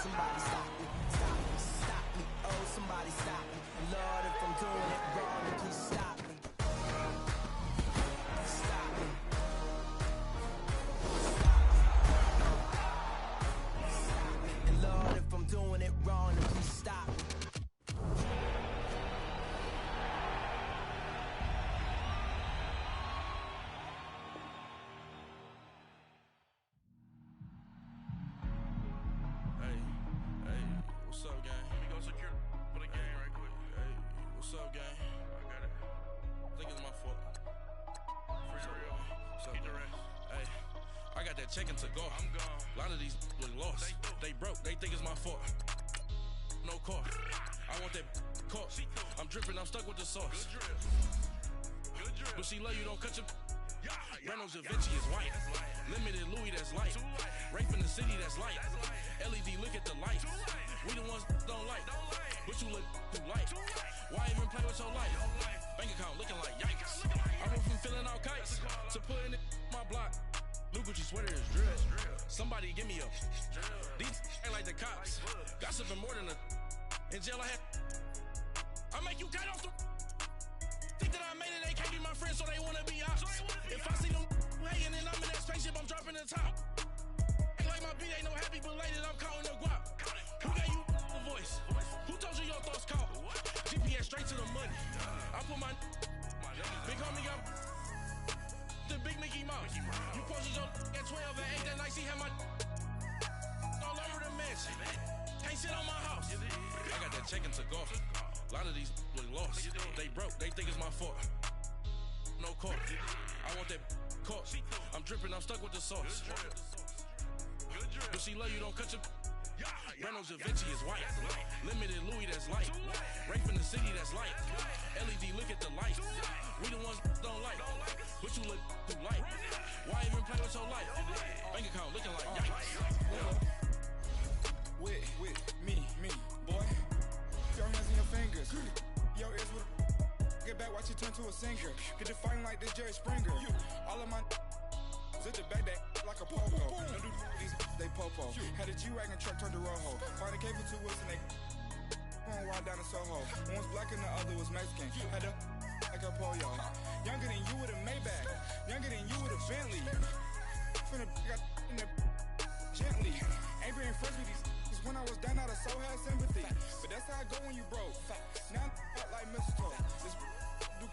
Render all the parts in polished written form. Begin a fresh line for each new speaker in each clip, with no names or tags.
somebody stop me, stop me, stop me, oh, somebody stop me. Lord, if I'm doing it wrong, then please stop me. Stop me. Stop me. And Lord, if I'm doing it wrong, then please stop me.
What's up, gang? Let me go secure for the game right quick. Hey, what's up, gang? I got it. I think it's my fault. Free to real. What's up, man? Hey, I got that checking to go. I'm gone. A lot of these look lost. They broke. They think it's my fault. No car. I want that caught. I'm dripping. I'm stuck with the sauce. Good drip. Good drip. But she love you. Don't cut your. Reynolds Da Vinci is white. Limited Louis, that's light. Rape in the city, that's light. LED, look at the light. We the ones don't like. But you look too light. Why even play with your life? Bank account looking like yikes. I went from filling out kites to putting it in my block. New Gucci sweater is drill. Somebody give me a. These ain't like the cops. Gossiping more than a. In jail I had. I make you cut off the. Think that I made it, they can't be my friends, so they wanna be ops. If I see them hating and I'm in that spaceship, I'm dropping the top. Ain't like my beat, ain't no happy belated, I'm counting the guap. Who gave you a voice? Who told you your thoughts count? GPS straight to the money. I put my big homie got the big Mickey Mouse. You posted your at 12 and 8 that night, she had my all over the mansion. Can't sit on my house. I got that checking to go. A lot of these look lost. They broke, they think it's my fault. No car. I want that caught. I'm dripping, I'm stuck with the sauce. But she love you, don't cut your. Reynolds Da Vinci is white. Limited Louis, that's light. Rape in the city, that's light. LED, look at the light. We the ones don't like. But you look too light. Why even play with your life? Bank account looking like yikes.
With me, boy. Your hands in your fingers. Your ears with get back, watch you turn to a singer. Get to fighting like this Jerry Springer. All of my zip the back that like a popo. Don't do these they popo. Had a G-Wagon truck turned to Rojo. Find a cable 2 wheels and they going wild down in Soho. One was black and the other was Mexican. Had a like a pollo. Younger than you with a Maybach. Younger than you with a Bentley. From the got in the gently. Ain't been friends with these. When I was down out of so had sympathy. But that's how I go when you broke. Now I'm like mistletoe. This do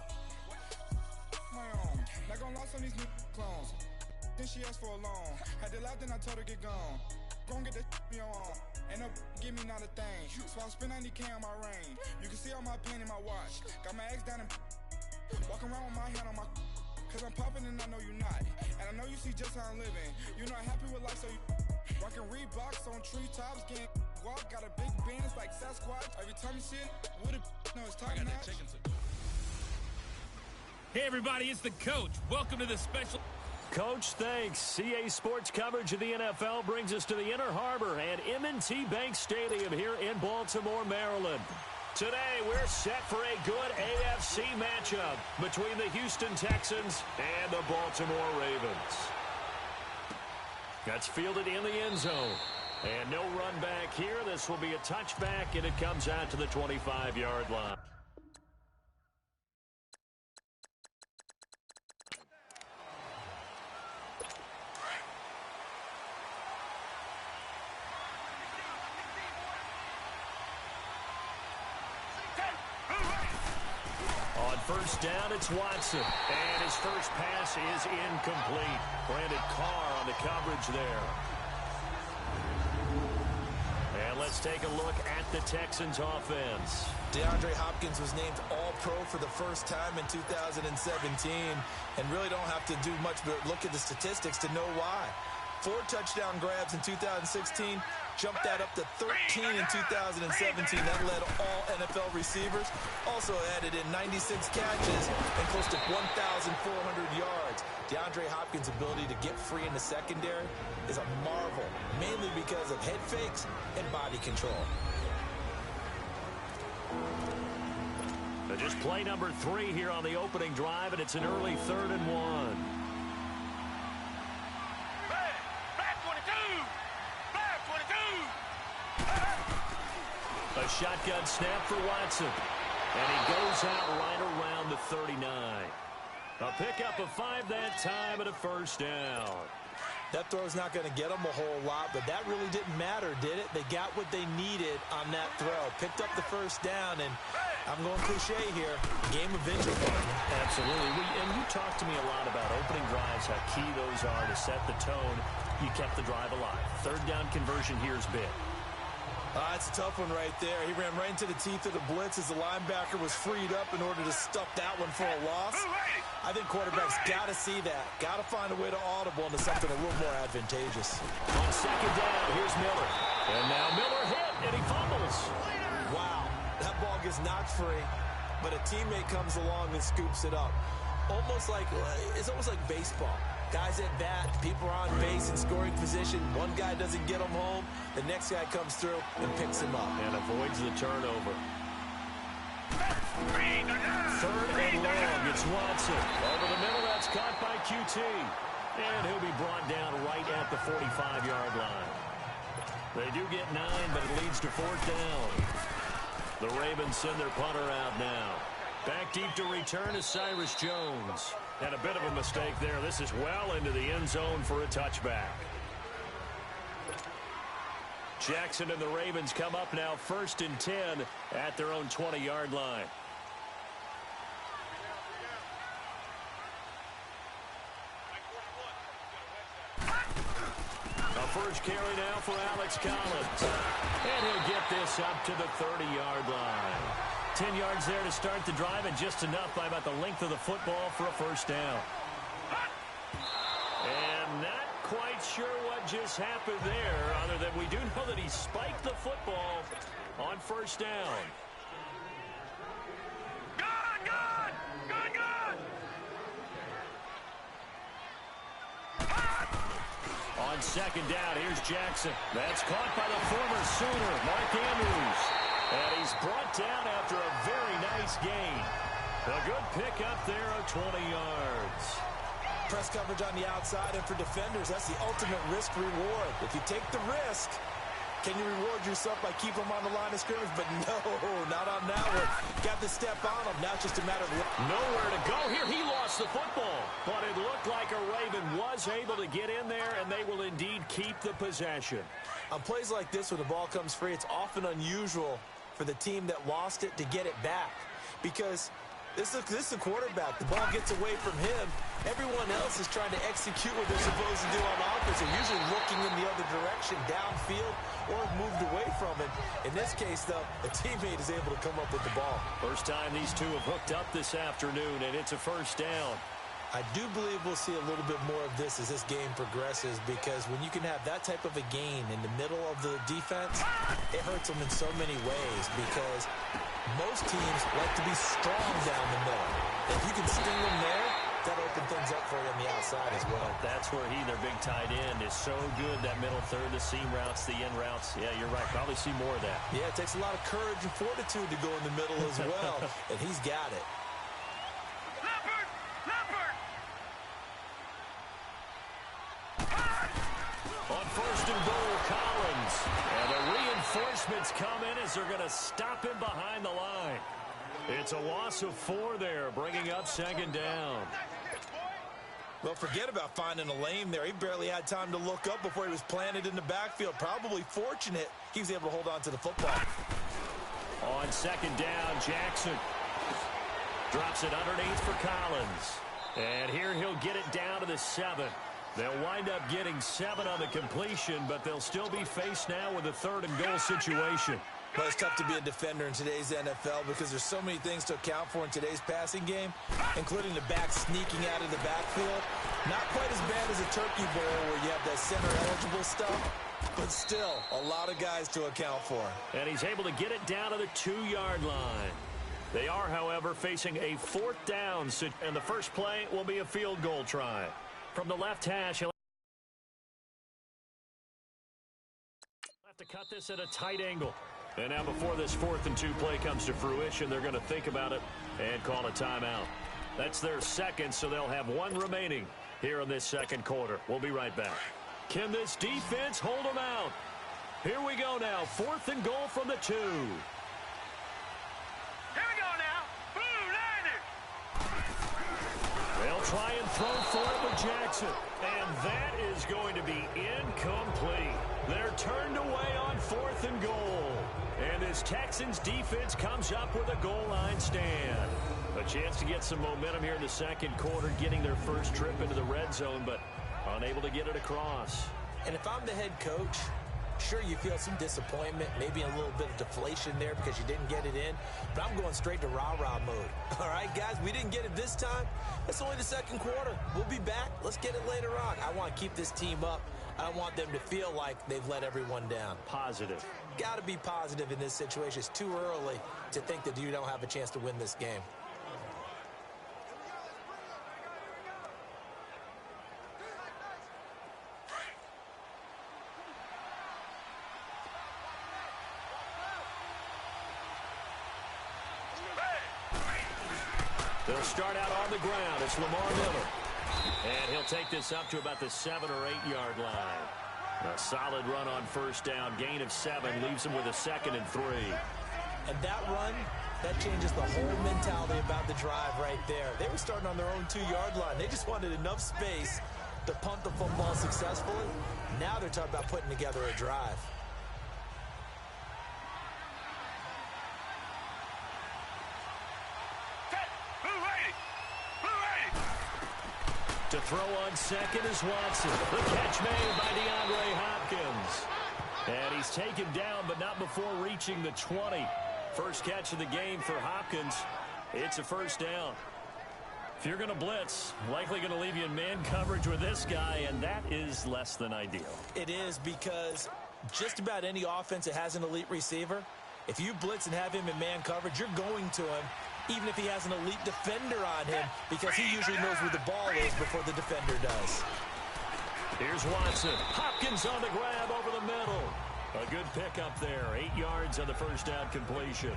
my own. Not gonna lost on these new clones. Then she asked for a loan. Had to laugh, then I told her get gone. Gon' get that me on. Ain't no give me not a thing. So I spend 90K on my ring. You can see all my pen in my watch. Got my ex down and walking around with my hand on my. Cause I'm popping and I know you not. And I know you see just how I'm living. You're not happy with life, so you rockin' Reeboks on treetops, getting guap, got a big Benz like Sasquatch. Every time you see it, with a no, it's top notch.
Hey everybody, it's the coach. Welcome to the special.
Coach, thanks. CA Sports coverage of the NFL brings us to the Inner Harbor and M&T Bank Stadium here in Baltimore, Maryland. Today, we're set for a good AFC matchup between the Houston Texans and the Baltimore Ravens. That's fielded in the end zone. And no run back here. This will be a touchback, and it comes out to the 25-yard line. On first down, it's Watson. And his first pass is incomplete. Brandon Carr on the coverage there. And let's take a look at the Texans offense.
DeAndre Hopkins was named All-Pro for the first time in 2017. And really don't have to do much but look at the statistics to know why. 4 touchdown grabs in 2016. Jumped that up to 13 in 2017. That led all NFL receivers. Also added in 96 catches and close to 1,400 yards. DeAndre Hopkins' ability to get free in the secondary is a marvel, mainly because of head fakes and body control.
Just play number 3 here on the opening drive, and it's an early 3rd and 1. shotgun snap for Watson. And he goes out right around the 39. A pickup of 5 that time and a first down.
That throw's not going to get them a whole lot, but that really didn't matter, did it? They got what they needed on that throw. Picked up the first down, and I'm going cliche here. Game of inches.
Absolutely. And you talked to me a lot about opening drives, how key those are to set the tone. You kept the drive alive. Third down conversion here is big.
It's a tough one right there. He ran right into the teeth of the blitz as the linebacker was freed up in order to stuff that one for a loss. I think quarterbacks got to see that. Got to find a way to audible into something a little more advantageous.
On second down, here's Miller. And now Miller hit, and he fumbles.
Wow, that ball gets knocked free, but a teammate comes along and scoops it up. It's almost like baseball. Guys at bat, people are on base in scoring position. One guy doesn't get him home. The next guy comes through and picks him up.
And avoids the turnover. Third and long, it's Watson. Over the middle, that's caught by QT. And he'll be brought down right at the 45-yard line. They do get 9, but it leads to fourth down. The Ravens send their punter out now. Back deep to return is Cyrus Jones. And a bit of a mistake there. This is well into the end zone for a touchback. Jackson and the Ravens come up now 1st and 10 at their own 20-yard line. A first carry now for Alex Collins. And he'll get this up to the 30-yard line. 10 yards there to start the drive, and just enough by about the length of the football for a first down. And not quite sure what just happened there, other than we do know that he spiked the football on first down. On second down, here's Jackson. That's caught by the former Sooner, Mark Andrews. And he's brought down after a very nice gain. A good pickup there of 20 yards.
Press coverage on the outside, and for defenders, that's the ultimate risk-reward. If you take the risk, can you reward yourself by keeping them on the line of scrimmage? But no, not on that one. Got the step on them. Now it's just a matter of...
Nowhere to go here. He lost the football. But it looked like a Raven was able to get in there, and they will indeed keep the possession.
On plays like this, when the ball comes free, it's often unusual for the team that lost it to get it back. Because this is the quarterback. The ball gets away from him. Everyone else is trying to execute what they're supposed to do on offense. They're usually looking in the other direction, downfield, or moved away from it. In this case, though, a teammate is able to come up with the ball.
First time these two have hooked up this afternoon, and it's a first down.
I do believe we'll see a little bit more of this as this game progresses, because when you can have that type of a gain in the middle of the defense, it hurts them in so many ways, because most teams like to be strong down the middle. If you can sting them there, that opens things up for you on the outside as well.
That's where their big tight end, is so good, that middle third, the seam routes, the in routes. Yeah, you're right. Probably see more of that.
Yeah, it takes a lot of courage and fortitude to go in the middle as well, and he's got it.
On first and goal, Collins. And the reinforcements come in as they're going to stop him behind the line. It's a loss of 4 there, bringing up second down.
Well, forget about finding a lane there. He barely had time to look up before he was planted in the backfield. Probably fortunate he was able to hold on to the football.
On second down, Jackson drops it underneath for Collins. And here he'll get it down to the 7. They'll wind up getting 7 on the completion, but they'll still be faced now with a third and goal situation.
Well, it's tough to be a defender in today's NFL because there's so many things to account for in today's passing game, including the back sneaking out of the backfield. Not quite as bad as a turkey bowl where you have that center-eligible stuff, but still a lot of guys to account for.
And he's able to get it down to the 2-yard line. They are, however, facing a 4th down, and the first play will be a field goal try. From the left hash, he'll have to cut this at a tight angle. And now before this 4th and 2 play comes to fruition, they're going to think about it and call a timeout. That's their second, so they'll have 1 remaining here in this second quarter. We'll be right back. Can this defense hold them out? Here we go now. 4th and goal from the 2. try and throw for it with Jackson. And that is going to be incomplete. They're turned away on 4th and goal. And this Texans defense comes up with a goal line stand. A chance to get some momentum here in the second quarter, getting their first trip into the red zone, but unable to get it across.
And if I'm the head coach, sure, you feel some disappointment, maybe a little bit of deflation there because you didn't get it in, but I'm going straight to rah-rah mode. All right, guys, we didn't get it this time. It's only the second quarter. We'll be back. Let's get it later on. I want to keep this team up. I don't want them to feel like they've let everyone down.
Positive.
Got to be positive in this situation. It's too early to think that you don't have a chance to win this game.
They'll start out on the ground. It's Lamar Miller. And he'll take this up to about the 7 or 8 yard line. A solid run on first down. Gain of 7 leaves him with a 2nd and 3.
And that run, that changes the whole mentality about the drive right there. They were starting on their own 2 yard line. They just wanted enough space to punt the football successfully. Now they're talking about putting together a drive.
To throw on second is Watson. The catch made by DeAndre Hopkins. And he's taken down, but not before reaching the 20. First catch of the game for Hopkins. It's a first down. If you're going to blitz, likely going to leave you in man coverage with this guy, and that is less than ideal.
It is, because just about any offense that has an elite receiver, if you blitz and have him in man coverage, you're going to him, even if he has an elite defender on him, because he usually knows where the ball is before the defender does.
Here's Watson. Hopkins on the grab over the middle. A good pickup there. 8 yards on the first down completion.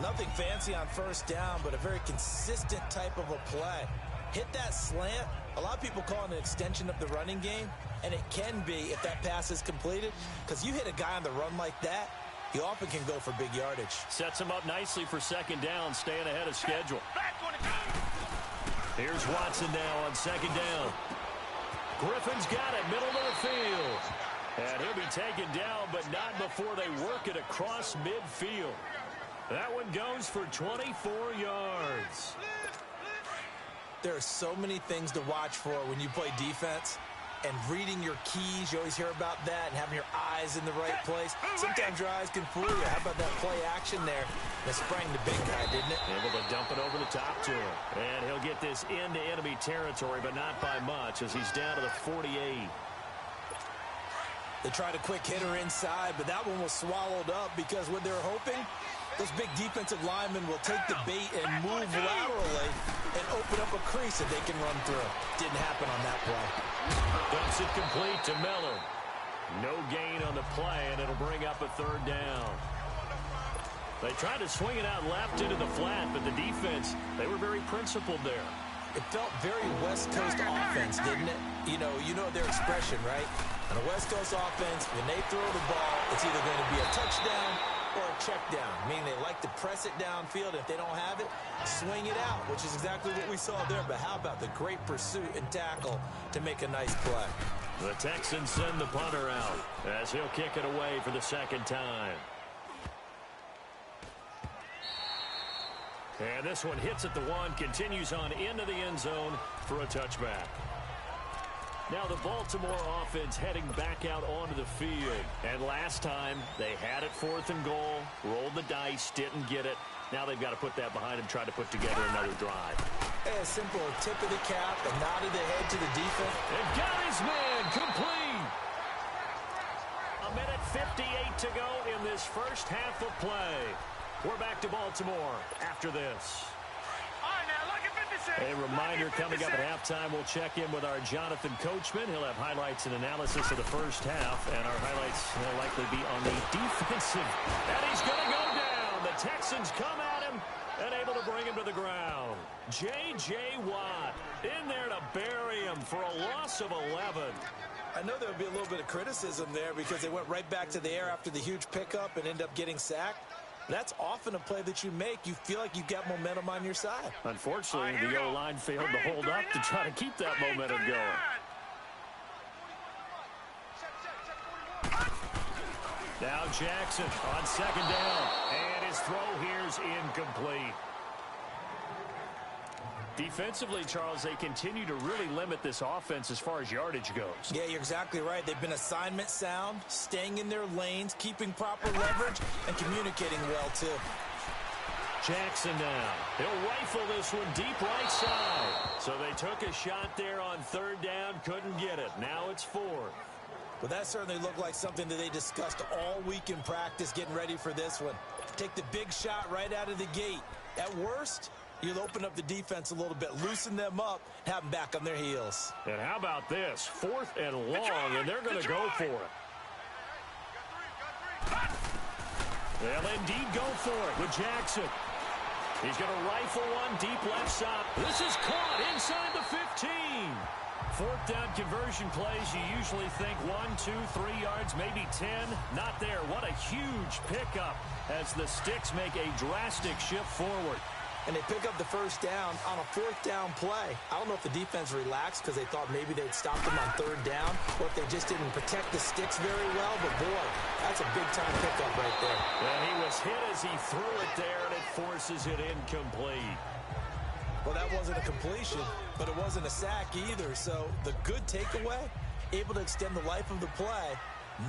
Nothing fancy on first down, but a very consistent type of a play. Hit that slant. A lot of people call it an extension of the running game, and it can be if that pass is completed, because you hit a guy on the run like that, he often can go for big yardage.
Sets him up nicely for second down, staying ahead of schedule. Here's Watson now on second down. Griffin's got it, middle of the field. And he'll be taken down, but not before they work it across midfield. That one goes for 24 yards.
There are so many things to watch for when you play defense. And reading your keys, you always hear about that, and having your eyes in the right place. Sometimes your eyes can fool you. How about that play action there? That sprang the big guy, didn't it?
Able to dump it over the top to him. And he'll get this into enemy territory, but not by much, as he's down to the 48.
They tried a quick hitter inside, but that one was swallowed up because what they're hoping, those big defensive linemen will take the bait and move laterally and open up a crease that they can run through. Didn't happen on that play.
Dumps it complete to Miller. No gain on the play, and it'll bring up a third down. They tried to swing it out left into the flat, but the defense, they were very principled there.
It felt very West Coast offense, didn't it? You know their expression, right? On a West Coast offense, when they throw the ball, it's either going to be a touchdown or a check down, meaning they like to press it downfield. If they don't have it, swing it out, which is exactly what we saw there. But how about the great pursuit and tackle to make a nice play?
The Texans send the punter out as he'll kick it away for the second time. And this one hits at the 1, continues on into the end zone for a touchback. Now the Baltimore offense heading back out onto the field. And last time they had it 4th and goal, rolled the dice, didn't get it. Now they've got to put that behind them, try to put together another drive.
A simple tip of the cap, a nod of the head to the defense.
And got his man complete. A minute 58 to go in this first half of play. We're back to Baltimore after this. A reminder coming up at halftime, we'll check in with our Jonathan Coachman. He'll have highlights and analysis of the first half, and our highlights will likely be on the defensive. And he's going to go down. The Texans come at him and able to bring him to the ground. J.J. Watt in there to bury him for a loss of 11.
I know there'll be a little bit of criticism there because they went right back to the air after the huge pickup and ended up getting sacked. That's often a play that you make. You feel like you've got momentum on your side.
Unfortunately, the O-line failed to hold up to try to keep that momentum going. Now Jackson on second down. And his throw here is incomplete. Defensively, Charles, they continue to really limit this offense as far as yardage goes.
Yeah, you're exactly right. They've been assignment sound, staying in their lanes, keeping proper leverage, and communicating well, too.
Jackson now. He'll rifle this one deep right side. So they took a shot there on third down, couldn't get it. Now it's fourth.
Well, that certainly looked like something that they discussed all week in practice, getting ready for this one. Take the big shot right out of the gate. At worst, you'll open up the defense a little bit, loosen them up, have them back on their heels.
And how about this? Fourth and long, and they're going to go for it. They'll indeed go for it with Jackson. He's going to rifle one deep left side. This is caught inside the 15. Fourth down conversion plays, you usually think 1, 2, 3 yards, maybe 10. Not there. What a huge pickup as the Sticks make a drastic shift forward.
And they pick up the first down on a fourth down play. I don't know if the defense relaxed because they thought maybe they'd stop them on third down, or if they just didn't protect the Sticks very well. But, boy, that's a big-time pickup right there.
And he was hit as he threw it there, and it forces it incomplete.
Well, that wasn't a completion, but it wasn't a sack either. So the good takeaway, able to extend the life of the play.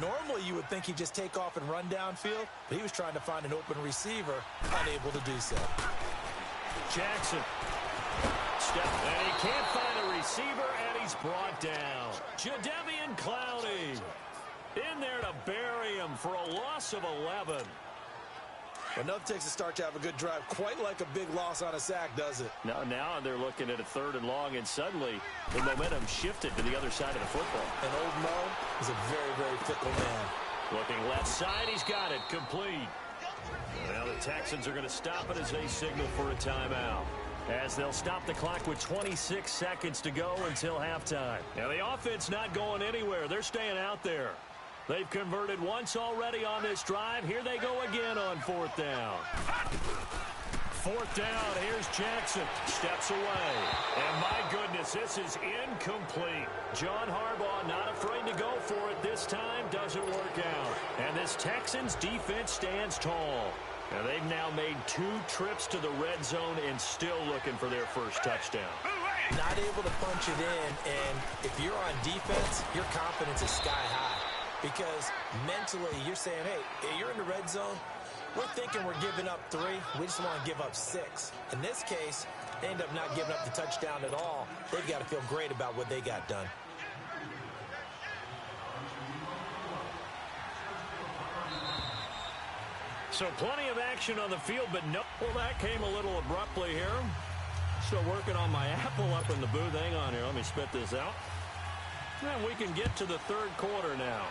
Normally, you would think he'd just take off and run downfield, but he was trying to find an open receiver, unable to do so.
Jackson. And he can't find a receiver, and he's brought down. Jadeveon Clowney in there to bury him for a loss of 11.
Enough takes a start to have a good drive. Quite like a big loss on a sack, does it?
Now they're looking at a third and long, and suddenly the momentum shifted to the other side of the football.
And old Mo is a very, very fickle man.
Looking left side, he's got it. Complete. Now the Texans are going to stop it as they signal for a timeout. As they'll stop the clock with 26 seconds to go until halftime. Now the offense not going anywhere. They're staying out there. They've converted once already on this drive. Here they go again on fourth down. Fourth down, here's Jackson. Steps away. And my goodness, this is incomplete. John Harbaugh not afraid to go for it this time. Doesn't work out. And this Texans defense stands tall. And they've now made 2 trips to the red zone and still looking for their first touchdown.
Not able to punch it in, and if you're on defense, your confidence is sky high. Because mentally, you're saying, hey, you're in the red zone. We're thinking we're giving up 3. We just want to give up 6. In this case, they end up not giving up the touchdown at all. They've got to feel great about what they got done.
So plenty of action on the field, but no. Well, that came a little abruptly here. Still working on my apple up in the booth. Hang on here. Let me spit this out. And we can get to the third quarter now.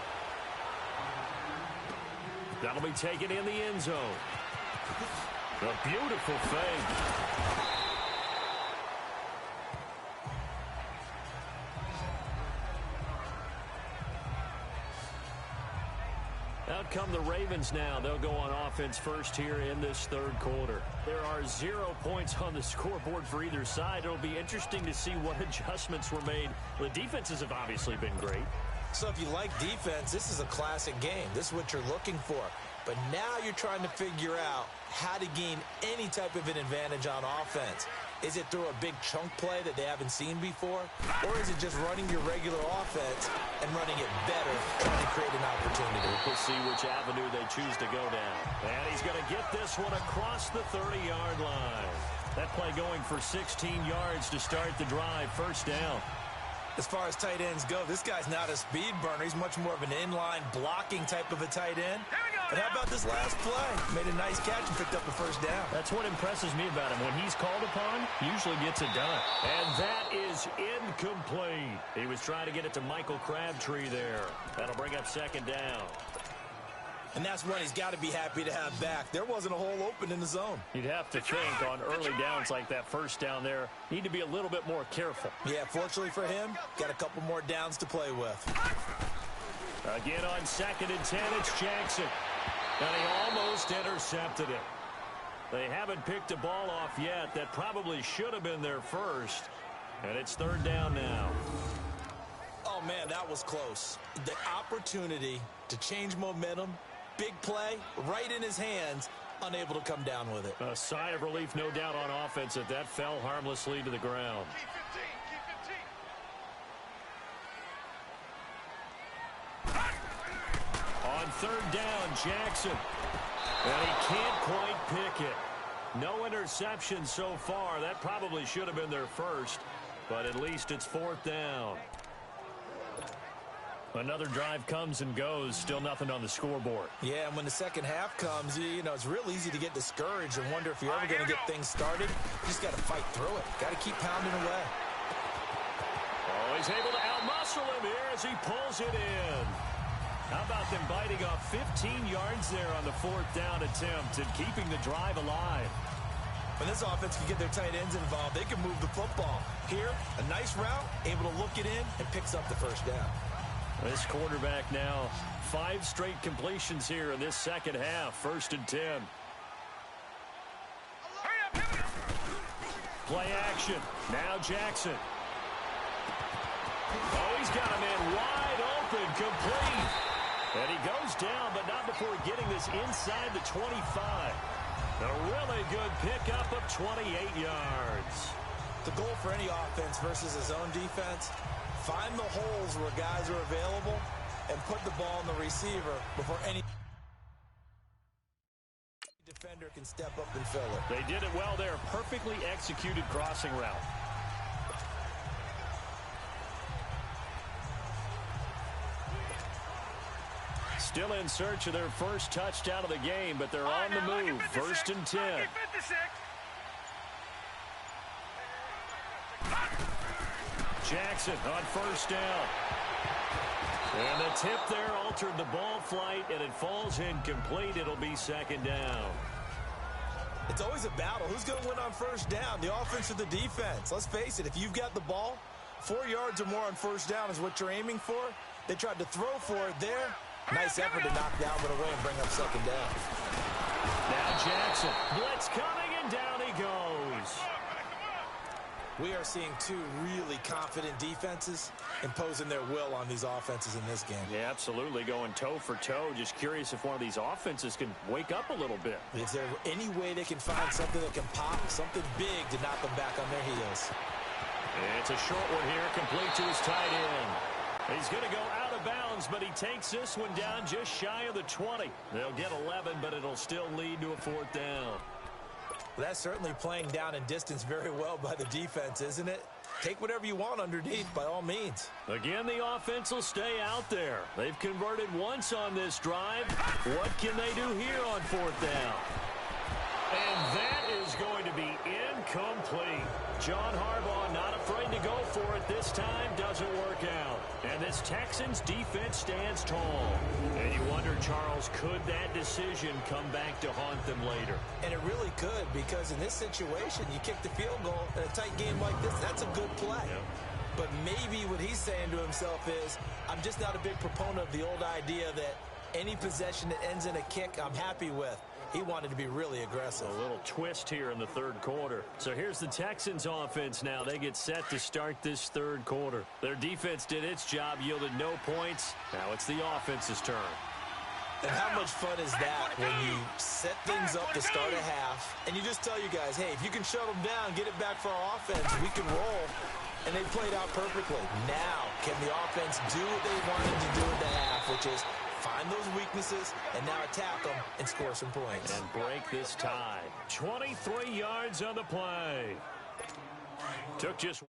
That'll be taken in the end zone. A beautiful fake. Out come the Ravens now. They'll go on offense first here in this third quarter. There are 0 points on the scoreboard for either side. It'll be interesting to see what adjustments were made. The defenses have obviously been great.
So if you like defense, this is a classic game. This is what you're looking for. But now you're trying to figure out how to gain any type of an advantage on offense. Is it through a big chunk play that they haven't seen before? Or is it just running your regular offense and running it better, trying to create an opportunity?
We'll see which avenue they choose to go down. And he's going to get this one across the 30-yard line. That play going for 16 yards to start the drive. First down.
As far as tight ends go, this guy's not a speed burner. He's much more of an inline blocking type of a tight end. And how about this last play? Made a nice catch and picked up the first down.
That's what impresses me about him. When he's called upon, he usually gets it done. And that is incomplete. He was trying to get it to Michael Crabtree there. That'll bring up second down.
And that's one he's got to be happy to have back. There wasn't a hole open in the zone.
You'd have to think on early downs like that first down there, need to be a little bit more careful.
Yeah, fortunately for him, got a couple more downs to play with.
Again on 2nd and 10, it's Jackson. And he almost intercepted it. They haven't picked a ball off yet. That probably should have been their first. And it's third down now.
Oh, man, that was close. The opportunity to change momentum, big play, right in his hands, unable to come down with it.
A sigh of relief, no doubt, on offense that that fell harmlessly to the ground. On third down, Jackson. And he can't quite pick it. No interception so far. That probably should have been their first, but at least it's fourth down. Another drive comes and goes. Still nothing on the scoreboard.
Yeah, and when the second half comes, you know, it's real easy to get discouraged and wonder if you're ever going to get things started. You just got to fight through it. Got to keep pounding away.
Oh, he's able to outmuscle him here as he pulls it in. How about them biting off 15 yards there on the fourth down attempt and keeping the drive alive?
When this offense can get their tight ends involved, they can move the football. Here, a nice route, able to look it in, and picks up the first down.
This quarterback now, 5 straight completions here in this second half. 1st and 10. Play action. Now Jackson. Oh, he's got a man wide open, complete. And he goes down, but not before getting this inside the 25. A really good pickup of 28 yards.
The goal for any offense versus his own defense, find the holes where guys are available and put the ball in the receiver before any defender can step up and fill it.
They did it well there. Perfectly executed crossing route. Still in search of their first touchdown of the game, but they're on the move. 1st and 10. Jackson on first down. And the tip there altered the ball flight, and it falls incomplete. It'll be 2nd down.
It's always a battle. Who's going to win on first down, the offense or the defense? Let's face it, if you've got the ball, 4 yards or more on first down is what you're aiming for. They tried to throw for it there. Nice effort to knock down, but away and bring up 2nd down.
Now Jackson. Blitz coming, and down he goes.
We are seeing 2 really confident defenses imposing their will on these offenses in this game.
Yeah, absolutely, going toe for toe. Just curious if one of these offenses can wake up a little bit.
Is there any way they can find something that can pop, something big to knock them back on their heels?
It's a short one here, complete to his tight end. He's going to go out of bounds, but he takes this one down just shy of the 20. They'll get 11, but it'll still lead to a 4th down.
Well, that's certainly playing down in distance very well by the defense, isn't it? Take whatever you want underneath, by all means.
Again, the offense will stay out there. They've converted once on this drive. What can they do here on 4th down? And that is going to be incomplete. John Harbaugh not afraid to go for it this time. Doesn't work out. And this Texans defense stands tall. And you wonder, Charles, could that decision come back to haunt them later?
And it really could, because in this situation, you kick the field goal in a tight game like this, that's a good play.
Yep.
But maybe what he's saying to himself is, I'm just not a big proponent of the old idea that any possession that ends in a kick, I'm happy with. He wanted to be really aggressive.
A little twist here in the 3rd quarter. So here's the Texans offense now. They get set to start this 3rd quarter. Their defense did its job, yielded no points. Now it's the offense's turn.
And how much fun is that when you set things up to start a half, and you just tell you guys, hey, if you can shut them down, get it back for our offense, we can roll. And they played out perfectly. Now, can the offense do what they wanted to do in the half, which is find those weaknesses and now attack them and score some points.
And break this tie. 23 yards on the play. Took just